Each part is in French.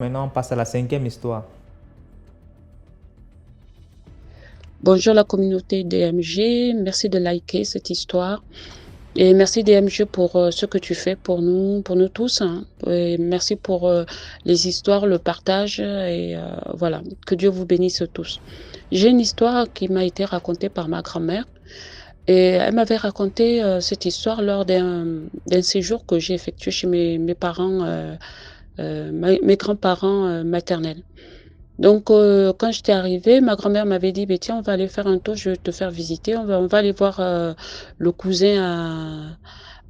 Maintenant, on passe à la cinquième histoire. Bonjour la communauté DMG, merci de liker cette histoire et merci DMG pour ce que tu fais pour nous tous, hein. Et merci pour les histoires, le partage et voilà, que Dieu vous bénisse tous. J'ai une histoire qui m'a été racontée par ma grand-mère et elle m'avait raconté cette histoire lors d'un séjour que j'ai effectué chez mes parents, mes grands-parents maternels. Donc, quand j'étais arrivée, ma grand-mère m'avait dit: «Beh, tiens, on va aller faire un tour, je vais te faire visiter. On va aller voir, le cousin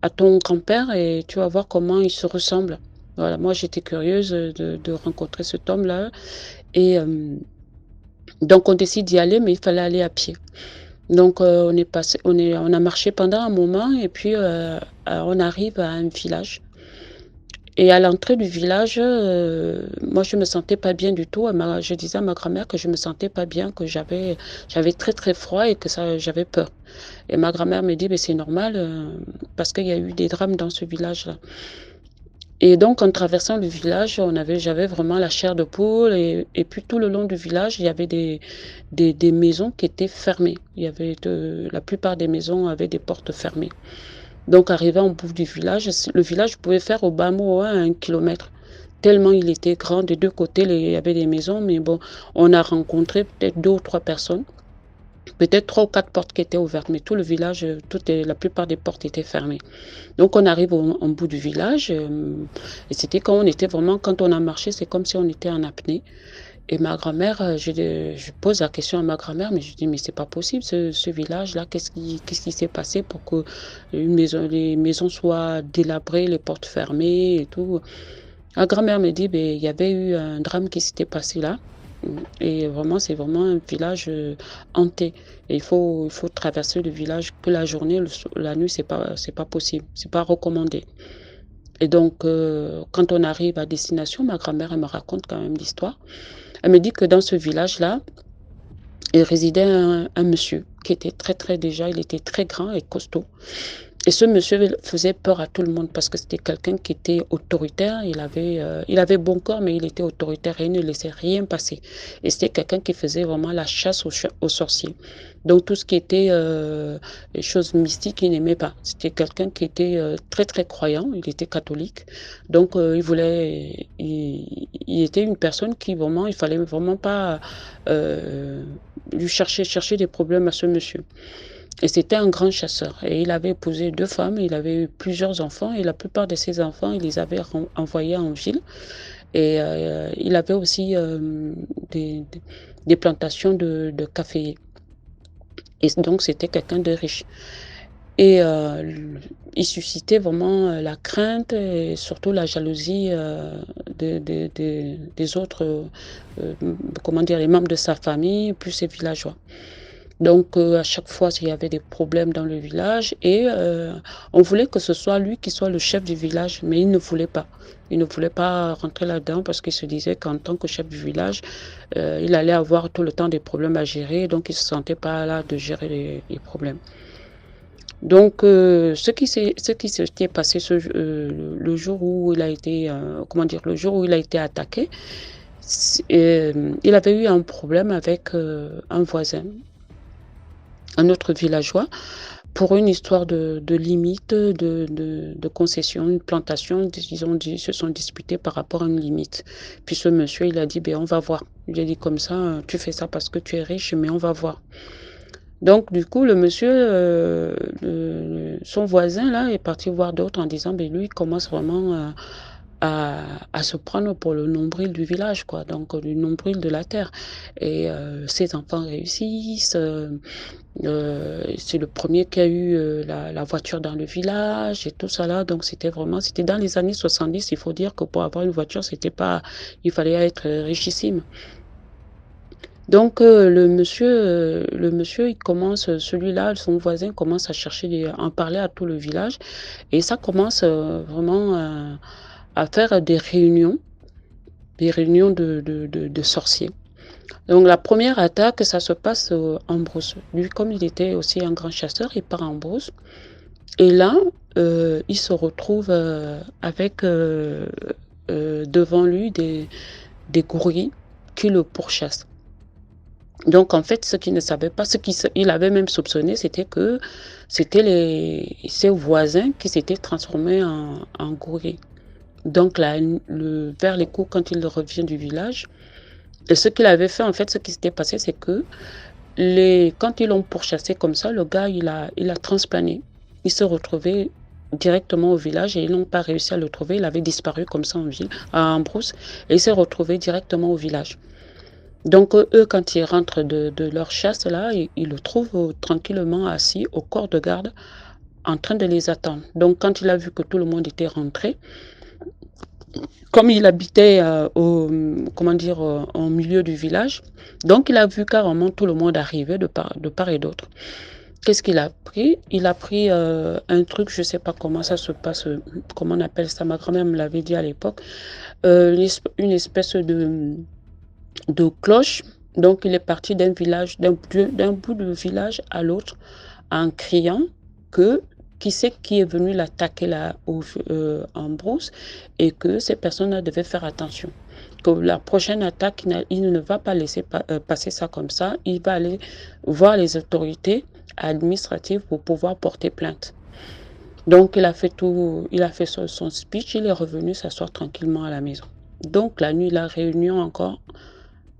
à ton grand-père et tu vas voir comment il se ressemble». Voilà, moi, j'étais curieuse, de rencontrer cet homme-là et donc on décide d'y aller, mais il fallait aller à pied. Donc, on a marché pendant un moment et puis, on arrive à un village. Et à l'entrée du village, moi je me sentais pas bien du tout. Je disais à ma grand-mère que je me sentais pas bien, que j'avais très, très froid et que j'avais peur. Et ma grand-mère me dit: «Beh, c'est normal, parce qu'il y a eu des drames dans ce village-là». Et donc en traversant le village, j'avais vraiment la chair de poule et puis tout le long du village, il y avait des maisons qui étaient fermées. Il y avait la plupart des maisons avaient des portes fermées. Donc arrivé en bout du village, le village pouvait faire au bas mot, hein, 1 kilomètre. Tellement il était grand, des 2 côtés, il y avait des maisons, mais bon, on a rencontré peut-être 2 ou 3 personnes, peut-être 3 ou 4 portes qui étaient ouvertes, mais tout le village, la plupart des portes étaient fermées. Donc on arrive au bout du village, et c'était quand on a marché, c'est comme si on était en apnée. Et ma grand-mère, je pose la question à ma grand-mère, mais je dis: «Mais c'est pas possible ce village-là, qu'est-ce qui s'est passé pour que les maisons soient délabrées, les portes fermées et tout?» Ma grand-mère me dit: «Beh, il y avait eu un drame qui s'était passé là, et vraiment, c'est vraiment un village, hanté et il faut traverser le village que la journée, la nuit, c'est pas possible, c'est pas recommandé». Et donc, quand on arrive à destination, ma grand-mère, elle me raconte quand même l'histoire. Elle me dit que dans ce village-là, il résidait un monsieur qui était très, très déjà, il était très grand et costaud. Et ce monsieur faisait peur à tout le monde parce que c'était quelqu'un qui était autoritaire. Il avait bon corps, mais il était autoritaire et il ne laissait rien passer. Et c'était quelqu'un qui faisait vraiment la chasse aux sorciers. Donc tout ce qui était les choses mystiques, il n'aimait pas. C'était quelqu'un qui était très très croyant. Il était catholique. Donc il était une personne qui vraiment, il fallait vraiment pas lui chercher des problèmes à ce monsieur. Et c'était un grand chasseur. Et il avait épousé 2 femmes, il avait eu plusieurs enfants et la plupart de ses enfants, il les avait envoyés en ville. Et il avait aussi des plantations de caféiers. Et donc c'était quelqu'un de riche. Et il suscitait vraiment la crainte et surtout la jalousie des autres, comment dire, les membres de sa famille, plus ses villageois. Donc, à chaque fois, il y avait des problèmes dans le village et on voulait que ce soit lui qui soit le chef du village, mais il ne voulait pas. Il ne voulait pas rentrer là-dedans parce qu'il se disait qu'en tant que chef du village, il allait avoir tout le temps des problèmes à gérer, donc il ne se sentait pas là de gérer les problèmes. Donc, ce qui s'était passé le jour où il a été, comment dire, le jour où il a été attaqué, il avait eu un problème avec un voisin, un autre villageois, pour une histoire de limite, de concession, une plantation. Ils se sont disputés par rapport à une limite. Puis ce monsieur, il a dit, ben, on va voir. Il a dit comme ça, tu fais ça parce que tu es riche, mais on va voir. Donc, du coup, le monsieur, son voisin, là, est parti voir d'autres en disant, ben, lui, il commence vraiment à se prendre pour le nombril du village, quoi, donc le nombril de la terre. Et ses enfants réussissent. C'est le premier qui a eu la voiture dans le village et tout ça là. Donc c'était dans les années 70. Il faut dire que pour avoir une voiture, c'était pas, il fallait être richissime. Donc le monsieur, il commence, celui-là, son voisin commence à chercher, à en parler à tout le village et ça commence vraiment à faire des réunions de sorciers. Donc la première attaque, ça se passe en brousse. Lui, comme il était aussi un grand chasseur, il part en brousse. Et là, il se retrouve avec devant lui des gorilles qui le pourchassent. Donc en fait, ce qu'il ne savait pas, il avait même soupçonné, c'était que c'était ses voisins qui s'étaient transformés en gorilles. Donc là, vers les coups, quand il revient du village, et ce qu'il avait fait, en fait, ce qui s'était passé, c'est que quand ils l'ont pourchassé comme ça, le gars, il a transplané. Il se retrouvait directement au village et ils n'ont pas réussi à le trouver. Il avait disparu comme ça en brousse et il s'est retrouvé directement au village. Donc eux, quand ils rentrent de leur chasse, là, ils le trouvent tranquillement assis au corps de garde en train de les attendre. Donc quand il a vu que tout le monde était rentré, comme il habitait au milieu du village, donc il a vu carrément tout le monde arriver de part et d'autre. Qu'est-ce qu'il a pris? Il a pris un truc, je ne sais pas comment ça se passe, comment on appelle ça, ma grand-mère me l'avait dit à l'époque, une espèce de cloche. Donc il est parti d'un bout de village à l'autre en criant que qui c'est qui est venu l'attaquer là en brousse et que ces personnes-là devaient faire attention. Que la prochaine attaque, il ne va pas laisser passer ça comme ça. Il va aller voir les autorités administratives pour pouvoir porter plainte. Donc il a fait son speech, il est revenu s'asseoir tranquillement à la maison. Donc la nuit, la réunion encore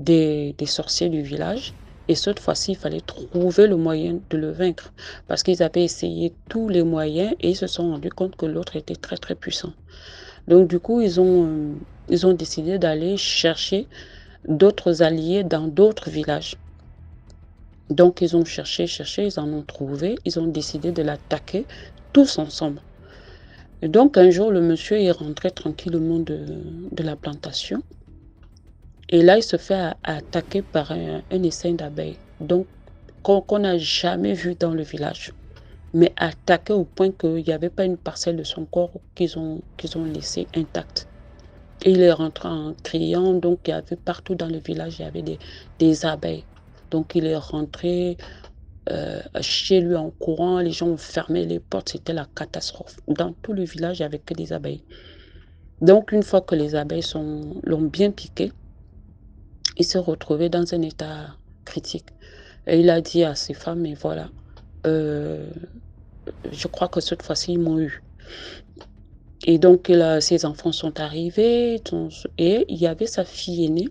des sorciers du village. Et cette fois-ci, il fallait trouver le moyen de le vaincre. Parce qu'ils avaient essayé tous les moyens et ils se sont rendus compte que l'autre était très très puissant. Donc du coup, ils ont décidé d'aller chercher d'autres alliés dans d'autres villages. Donc ils ont cherché, ils en ont trouvé, ils ont décidé de l'attaquer tous ensemble. Et donc un jour, le monsieur est rentré tranquillement de la plantation. Et là, il se fait attaquer par un essaim d'abeilles. Donc, qu'on n'a jamais vu dans le village. Mais attaqué au point qu'il n'y avait pas une parcelle de son corps qu'ils ont laissé intacte. Et il est rentré en criant. Donc, il y avait partout dans le village, il y avait des abeilles. Donc, il est rentré chez lui en courant. Les gens ont fermé les portes. C'était la catastrophe. Dans tout le village, il n'y avait que des abeilles. Donc, une fois que les abeilles l'ont bien piqué, il s'est retrouvé dans un état critique. Et il a dit à ses femmes, et voilà, je crois que cette fois-ci, ils m'ont eu. Et donc, ses enfants sont arrivés, et il y avait sa fille aînée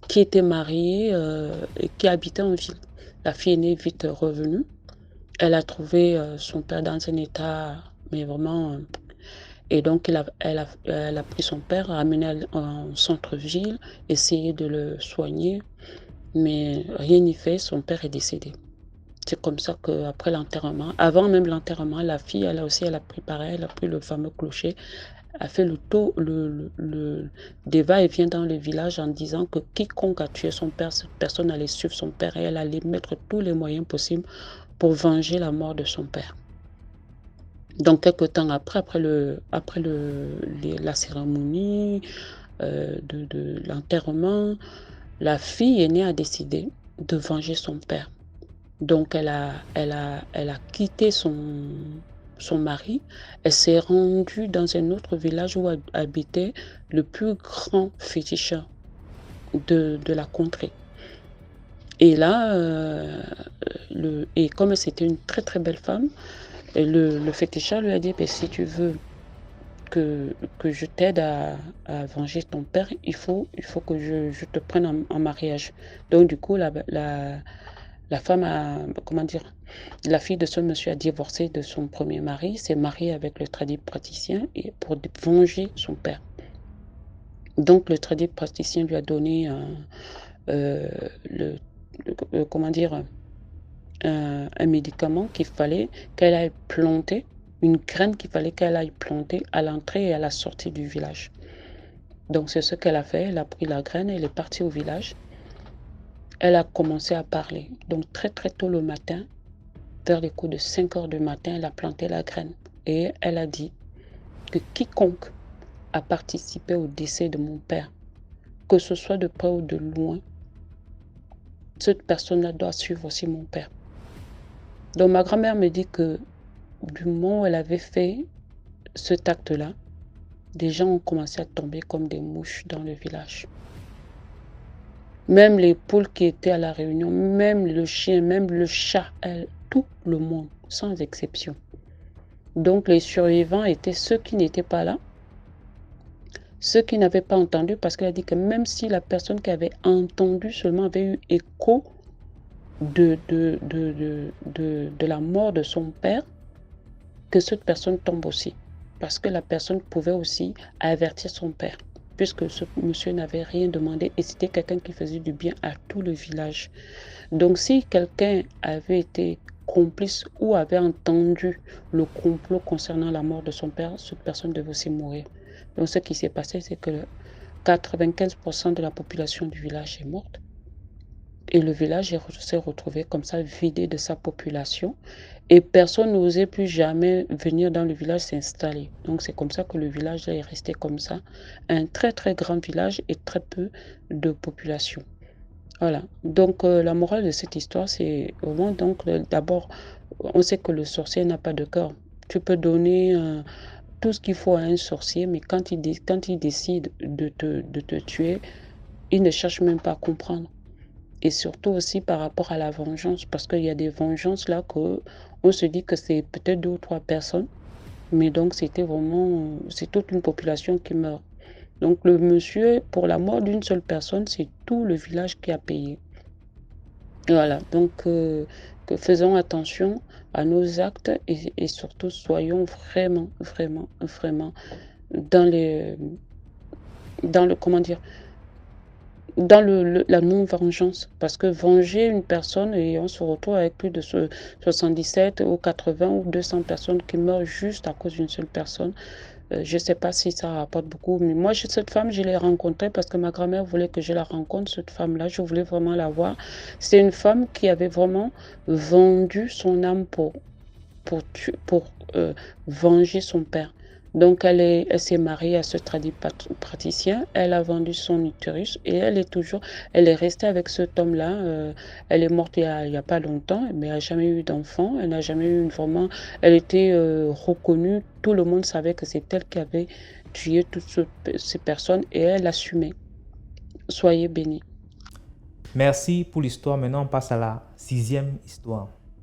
qui était mariée et qui habitait en ville. La fille aînée est vite revenue. Elle a trouvé son père dans un état, mais vraiment... et donc, elle a pris son père, a amené en centre-ville, essayé de le soigner. Mais rien n'y fait, son père est décédé. C'est comme ça qu'après l'enterrement, avant même l'enterrement, la fille, elle a pris pareil, elle a pris le fameux clocher, a fait le tour, des va-et-vient dans le village en disant que quiconque a tué son père, cette personne allait suivre son père et elle allait mettre tous les moyens possibles pour venger la mort de son père. Donc, quelques temps après la cérémonie de l'enterrement, la fille aînée a décidé de venger son père. Donc, elle a quitté son mari. Elle s'est rendue dans un autre village où habitait le plus grand féticheur de la contrée. Et là, et comme c'était une très très belle femme, le féticheur lui a dit, si tu veux que je t'aide à venger ton père, il faut que je te prenne en mariage. Donc du coup, la femme la fille de ce monsieur a divorcé de son premier mari, s'est mariée avec le tradipraticien pour venger son père. Donc le tradipraticien lui a donné un médicament qu'il fallait qu'elle aille planter, une graine qu'il fallait qu'elle aille planter à l'entrée et à la sortie du village. Donc c'est ce qu'elle a fait, elle a pris la graine, elle est partie au village. Elle a commencé à parler. Donc très très tôt le matin, vers les coups de 5 heures du matin, elle a planté la graine. Et elle a dit que quiconque a participé au décès de mon père, que ce soit de près ou de loin, cette personne-là doit suivre aussi mon père. Donc ma grand-mère me dit que du moment où elle avait fait cet acte-là, des gens ont commencé à tomber comme des mouches dans le village. Même les poules qui étaient à la réunion, même le chien, même le chat, tout le monde, sans exception. Donc les survivants étaient ceux qui n'étaient pas là, ceux qui n'avaient pas entendu, parce qu'elle a dit que même si la personne qui avait entendu seulement avait eu écho de la mort de son père, que cette personne tombe aussi. Parce que la personne pouvait aussi avertir son père, puisque ce monsieur n'avait rien demandé et c'était quelqu'un qui faisait du bien à tout le village. Donc si quelqu'un avait été complice ou avait entendu le complot concernant la mort de son père, cette personne devait aussi mourir. Donc ce qui s'est passé, c'est que 95% de la population du village est morte. Et le village s'est retrouvé comme ça, vidé de sa population. Et personne n'osait plus jamais venir dans le village s'installer. Donc c'est comme ça que le village est resté comme ça. Un très très grand village et très peu de population. Voilà. Donc la morale de cette histoire, c'est vraiment donc d'abord, on sait que le sorcier n'a pas de cœur. Tu peux donner tout ce qu'il faut à un sorcier, mais quand il décide de te tuer, il ne cherche même pas à comprendre. Et surtout aussi par rapport à la vengeance, parce qu'il y a des vengeances là que on se dit que c'est peut-être 2 ou 3 personnes, mais donc c'était vraiment, c'est toute une population qui meurt. Donc le monsieur, pour la mort d'une seule personne, c'est tout le village qui a payé. Voilà, donc faisons attention à nos actes et surtout soyons vraiment, vraiment, vraiment dans les, dans le, comment dire, dans la non-vengeance. Parce que venger une personne et on se retrouve avec plus de 77 ou 80 ou 200 personnes qui meurent juste à cause d'une seule personne. Je ne sais pas si ça rapporte beaucoup, mais moi, cette femme, je l'ai rencontrée parce que ma grand-mère voulait que je la rencontre, cette femme-là. Je voulais vraiment la voir. C'est une femme qui avait vraiment vendu son âme pour venger son père. Donc, elle s'est mariée à ce praticien, elle a vendu son utérus et elle est restée avec cet homme-là. Elle est morte il y a pas longtemps, mais elle n'a jamais eu d'enfant, elle n'a jamais eu vraiment, elle était reconnue, tout le monde savait que c'est elle qui avait tué toutes ces personnes et elle assumait. Soyez bénis. Merci pour l'histoire. Maintenant, on passe à la 6e histoire.